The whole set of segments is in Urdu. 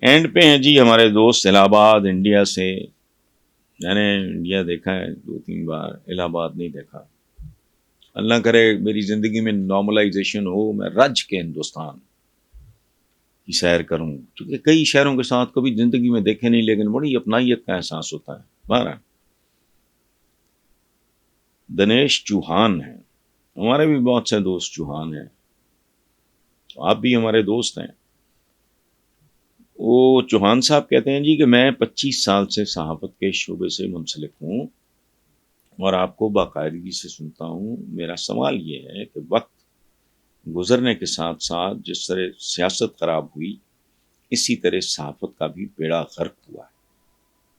اینڈ پہ ہیں جی ہمارے دوست الہ آباد انڈیا سے. میں نے انڈیا دیکھا ہے 2-3 بار، الہ آباد نہیں دیکھا. اللہ کرے میری زندگی میں نارملائزیشن ہو، میں رج کے ہندوستان کی سیر کروں، کیونکہ کئی شہروں کے ساتھ کبھی زندگی میں دیکھے نہیں، لیکن بڑی اپنائیت کا احساس ہوتا ہے. بہرحال دنیش چوہان ہیں، ہمارے بھی بہت سے دوست چوہان ہیں، آپ بھی ہمارے دوست ہیں. وہ چوہان صاحب کہتے ہیں جی کہ میں 25 سال سے صحافت کے شعبے سے منسلک ہوں اور آپ کو باقاعدگی سے سنتا ہوں. میرا سوال یہ ہے کہ وقت گزرنے کے ساتھ ساتھ جس طرح سیاست خراب ہوئی، اسی طرح صحافت کا بھی بیڑا غرق ہوا ہے.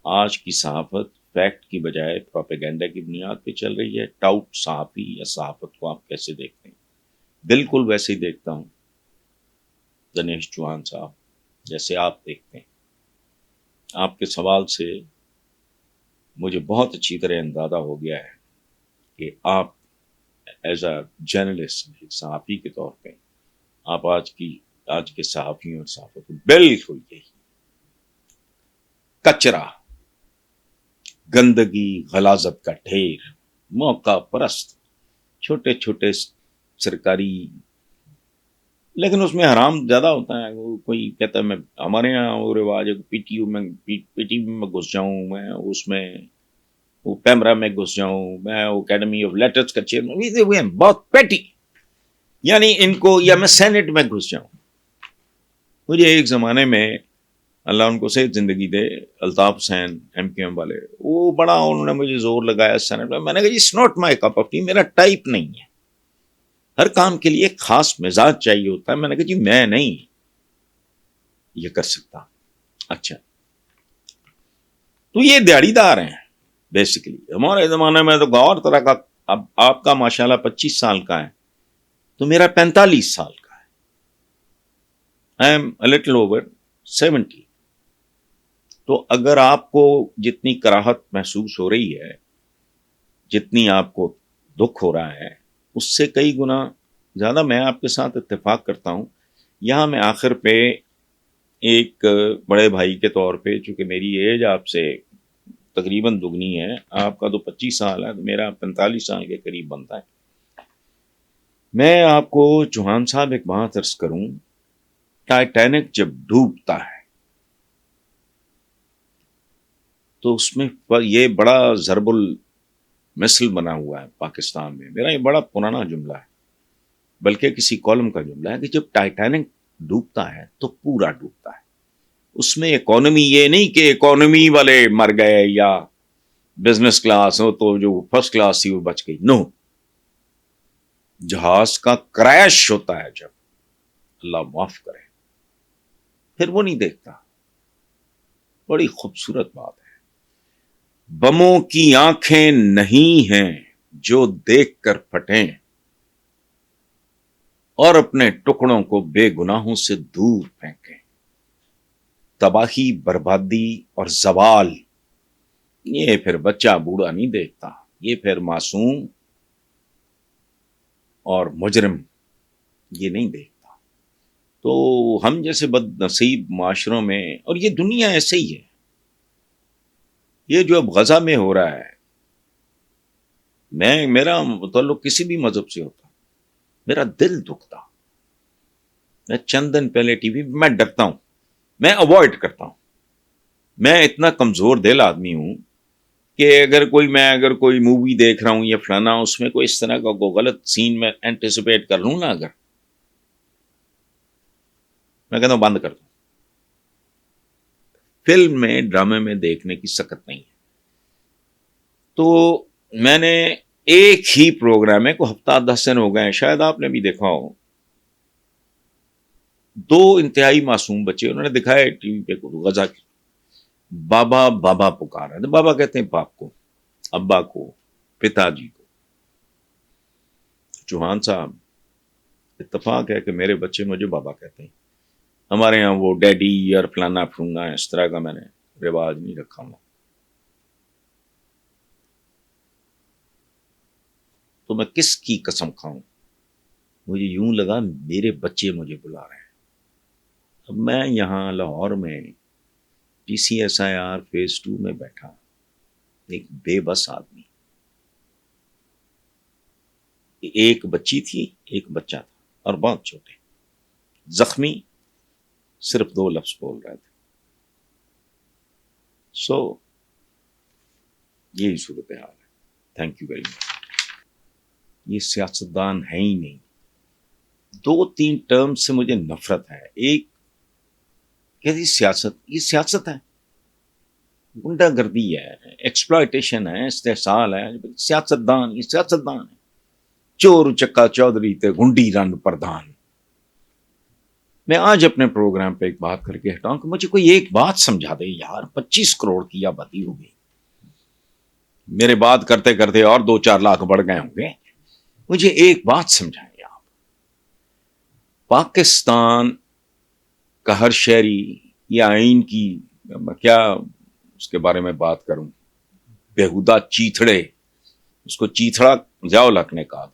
آج کی صحافت فیکٹ کی بجائے پروپیگنڈا کی بنیاد پہ چل رہی ہے. ٹاؤٹ صحافی یا صحافت کو آپ کیسے دیکھتے ہیں؟ بالکل ویسے ہی دیکھتا ہوں دنیش چوہان صاحب، جیسے آپ دیکھتے ہیں. آپ کے سوال سے مجھے بہت اچھی طرح اندازہ ہو گیا ہے کہ آپ ایز اے جرنلسٹ، ایک صحافی کے طور پہ، آپ آج کے صحافیوں اور صحافت بالکل یہی کچرا، گندگی، غلاظت کا ڈھیر، موقع پرست، چھوٹے چھوٹے سرکاری، لیکن اس میں حرام زیادہ ہوتا ہے. وہ کوئی کہتا ہے میں، ہمارے یہاں وہ رواج ہے پی ٹی یو میں گھس جاؤں، میں اس میں وہ پیمرا میں گھس جاؤں، میں اکیڈمی آف لیٹرز کا چیئرمین، بہت پیٹی، یعنی ان کو، یا میں سینٹ میں گھس جاؤں. مجھے ایک زمانے میں، اللہ ان کو صحت زندگی دے، Altaf Hussain M Q M والے، وہ بڑا انہوں نے مجھے زور لگایا سینٹ میں. میں نے کہا جی it's not my cup of tea, میرا ٹائپ نہیں ہے. ہر کام کے لیے ایک خاص مزاج چاہیے ہوتا ہے. میں نے کہا جی میں نہیں یہ کر سکتا. اچھا، تو یہ دیہڑی دار ہیں بیسیکلی. ہمارے زمانے میں تو غور طرح کا، اب آپ کا ماشاءاللہ 25 سال کا ہے تو میرا 45 سال کا ہے. I am a little over 70. تو اگر آپ کو جتنی کراہت محسوس ہو رہی ہے، جتنی آپ کو دکھ ہو رہا ہے، اس سے کئی گنا زیادہ میں آپ کے ساتھ اتفاق کرتا ہوں. یہاں میں آخر پہ ایک بڑے بھائی کے طور پہ، چونکہ میری ایج آپ سے تقریباً دگنی ہے، آپ کا تو 25 سال ہے، تو میرا 45 سال کے قریب بنتا ہے. میں آپ کو چوہان صاحب ایک بات عرض کروں، ٹائٹینک جب ڈوبتا ہے تو اس میں یہ بڑا ضرب المثل بنا ہوا ہے پاکستان میں. میرا یہ بڑا پرانا جملہ ہے، بلکہ کسی کالم کا جملہ ہے، کہ جب ٹائٹینک ڈوبتا ہے تو پورا ڈوبتا ہے. اس میں اکانومی یہ نہیں کہ اکانومی والے مر گئے یا بزنس کلاس ہو تو جو فرسٹ کلاس تھی وہ بچ گئی. نو، جہاز کا کریش ہوتا ہے جب، اللہ معاف کرے، پھر وہ نہیں دیکھتا. بڑی خوبصورت بات ہے. بموں کی آنکھیں نہیں ہیں جو دیکھ کر پھٹیں اور اپنے ٹکڑوں کو بے گناہوں سے دور پھینکیں. تباہی، بربادی اور زوال، یہ پھر بچہ بوڑھا نہیں دیکھتا، یہ پھر معصوم اور مجرم یہ نہیں دیکھتا. تو ہم جیسے بد نصیب معاشروں میں، اور یہ دنیا ایسے ہی ہے، یہ جو اب غزہ میں ہو رہا ہے، میرا تعلق کسی بھی مذہب سے ہوتا، میرا دل دکھتا. میں چند دن پہلے ٹی وی میں ڈرتا ہوں، میں اوائڈ کرتا ہوں. میں اتنا کمزور دل آدمی ہوں کہ اگر کوئی مووی دیکھ رہا ہوں یا فلانا، اس میں کوئی اس طرح کا کوئی غلط سین میں اینٹیسپیٹ کر لوں نا، اگر میں کہتا ہوں بند کر دوں. فلم میں، ڈرامے میں دیکھنے کی سکت نہیں ہے. تو میں نے ایک ہی پروگرام ہے، کو ہفتہ 10 دن ہو گئے ہیں، شاید آپ نے بھی دیکھا ہو. 2 انتہائی معصوم بچے انہوں نے دکھایا ٹی وی پہ، غزہ کی. بابا بابا پکار ہے، تو بابا کہتے ہیں باپ کو، ابا کو، پتا جی کو. چوہان صاحب، اتفاق ہے کہ میرے بچے مجھے بابا کہتے ہیں. ہمارے یہاں وہ ڈیڈی اور فلانا پھونگا اس طرح کا میں نے رواج نہیں رکھا ہوں. تو میں کس کی قسم کھاؤں؟ مجھے یوں لگا میرے بچے مجھے بلا رہے ہیں. اب میں یہاں لاہور میں PCSIR فیز 2 میں بیٹھا، ایک بے بس آدمی، ایک بچی تھی ایک بچہ تھا اور بہت چھوٹے، زخمی، صرف 2 لفظ بول رہے تھے. سو یہی صورتحال ہے. Thank you very much. یہ سیاستدان ہے ہی نہیں. 2-3 ٹرم سے مجھے نفرت ہے. ایک کہتی سیاست، یہ سیاست ہے، گنڈا گردی ہے، ایکسپلائٹیشن ہے، استحصال ہے. سیاستدان، یہ سیاستدان ہے. چور چکا چودھری تے گنڈی رن پردھان. میں آج اپنے پروگرام پہ ایک بات کر کے ہٹاؤں کہ مجھے کوئی ایک بات سمجھا دے یار. 25 کروڑ کی آبادی ہو گئی، میرے بات کرتے کرتے اور 2-4 لاکھ بڑھ گئے ہوں گے. مجھے ایک بات سمجھائیں آپ. پاکستان کا ہر شہری یا آئین کی کیا اس کے بارے میں بات کروں، بےہودہ چیتھڑے، اس کو چیتھڑا ضیاء الحق نے کہا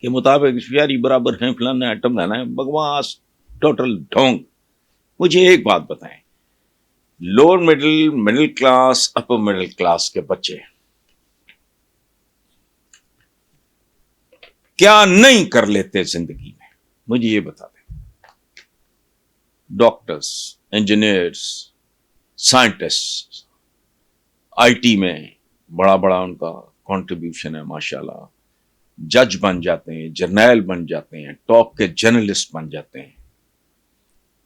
کے مطابق شہری برابر ہیں، فلانا ایٹم لینا ہے. بکواس، ٹوٹل ڈھونگ. مجھے ایک بات بتائیں، lower middle class, upper middle class کے بچے کیا نہیں کر لیتے زندگی میں؟ مجھے یہ بتا دیں. ڈاکٹرز، انجینئرز، سائنٹسٹ، IT میں بڑا بڑا ان کا کنٹریبیوشن ہے ماشاءاللہ. جج بن جاتے ہیں، جرنیل بن جاتے ہیں، ٹاپ کے جرنلسٹ بن جاتے ہیں،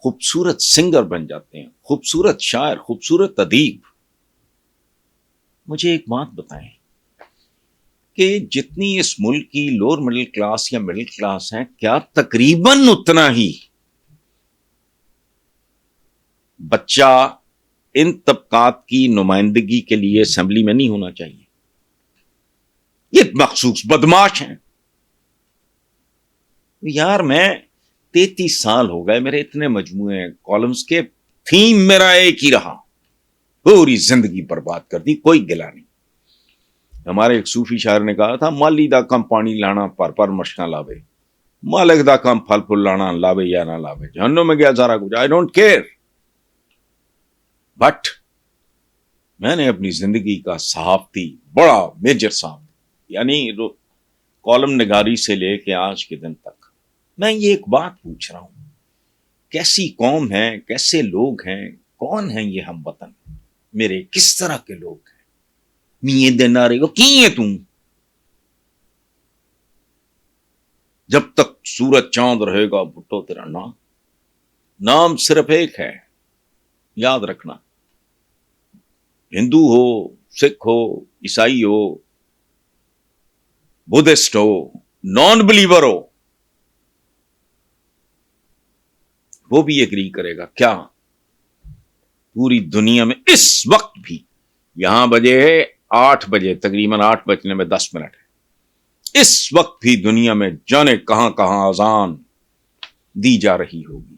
خوبصورت سنگر بن جاتے ہیں، خوبصورت شاعر، خوبصورت ادیب. مجھے ایک بات بتائیں کہ جتنی اس ملک کی لوور مڈل کلاس یا مڈل کلاس ہے، کیا تقریباً اتنا ہی بچہ ان طبقات کی نمائندگی کے لیے اسمبلی میں نہیں ہونا چاہیے؟ یہ مخصوص بدماش ہیں یار. میں 33 سال ہو گئے، میرے اتنے مجموعے کالمز کے، تھیم میرا ایک ہی رہا، پوری زندگی برباد کر دی، کوئی گلا نہیں. ہمارے ایک صوفی شاعر نے کہا تھا، مالی دا کم پانی لانا پر مشکاں لاوے، مالک دا کم پھل پھل لانا لاوے یا نہ لاوے، جہنم میں گیا سارا کچھ، آئی ڈونٹ کیئر. بٹ میں نے اپنی زندگی کا صحافتی بڑا میجر صاحب، یعنی کالم نگاری سے لے کے آج کے دن تک میں یہ ایک بات پوچھ رہا ہوں، کیسی قوم ہے، کیسے لوگ ہیں، کون ہیں یہ ہم وطن میرے، کس طرح کے لوگ ہیں؟ میے دینارے کو کی ہے تم؟ جب تک سورج چاند رہے گا بھٹو تیرا نام صرف ایک ہے، یاد رکھنا. ہندو ہو، سکھ ہو، عیسائی ہو، بدھسٹ ہو، نان بلیور ہو، وہ بھی ایگری کرے گا. کیا پوری دنیا میں اس وقت بھی، یہاں بجے 8 بجے، تقریباً 8 بجنے میں 10 منٹ ہے، اس وقت بھی دنیا میں جانے کہاں کہاں اذان دی جا رہی ہوگی،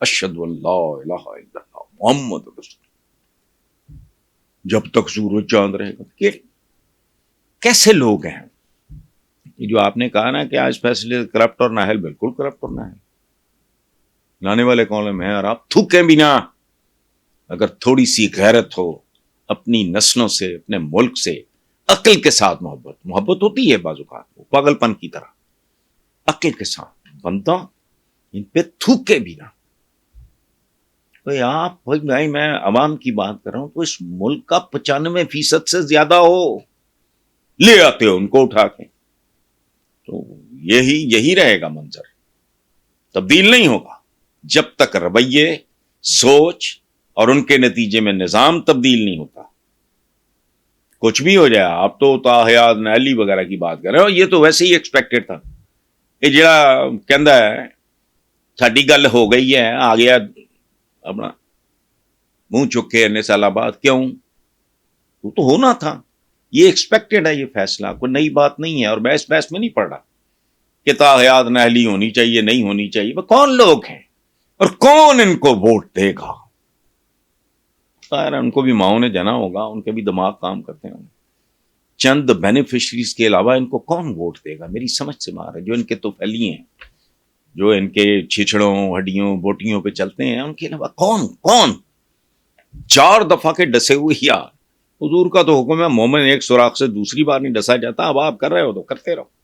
اشہد ان لا الہ الا اللہ محمد رسول. جب تک سورج چاند رہے گا. کیسے لوگ ہیں یہ جو آپ نے کہا نا کہ آج فیصلے کرپٹ اور نااہل، بالکل کرپٹ اور نااہل لانے والے کالم ہیں. اور آپ تھوکیں بھی نہ، اگر تھوڑی سی غیرت ہو، اپنی نسلوں سے، اپنے ملک سے، عقل کے ساتھ محبت ہوتی ہے بعض اوقات، پاگل پن کی طرح، عقل کے ساتھ بندہ ان پہ تھوکے بھی نہ. آپ بھائی، میں عوام کی بات کر رہا ہوں، تو اس ملک کا 95% سے زیادہ ہو، لے آتے ہو ان کو اٹھا کے، تو یہی رہے گا منظر. تبدیل نہیں ہوگا جب تک رویے، سوچ اور ان کے نتیجے میں نظام تبدیل نہیں ہوتا. کچھ بھی ہو جائے، آپ تو تاحیات نیلی وغیرہ کی بات کر رہے ہو، یہ تو ویسے ہی ایکسپیکٹڈ تھا. یہ جڑا کہندا ہے ساڈی گل ہو گئی ہے، آ گیا اپنا منہ چک کے 19 سالہ بعد، کیوں؟ وہ تو ہونا تھا، یہ ایکسپیکٹڈ ہے. یہ فیصلہ کوئی نئی بات نہیں ہے، اور بحث میں نہیں پڑھ رہا کہ تاحیات نہلی ہونی چاہیے نہیں ہونی چاہیے. وہ کون لوگ ہیں اور کون ان کو ووٹ دے گا؟ خیر ان کو بھی ماؤں نے جنا ہوگا، ان کے بھی دماغ کام کرتے ہیں. چند بینیفیشریز کے علاوہ ان کو کون ووٹ دے گا؟ میری سمجھ سے باہر ہے. جو ان کے تو پھیلی ہیں، جو ان کے چھچڑوں ہڈیوں بوٹیوں پہ چلتے ہیں، ان کے علاوہ کون 4 دفعہ کے ڈسے ہوئے یار. حضور کا تو حکم ہے مومن ایک سوراخ سے دوسری بار نہیں ڈسا جاتا. اب آپ کر رہے ہو تو کرتے رہو.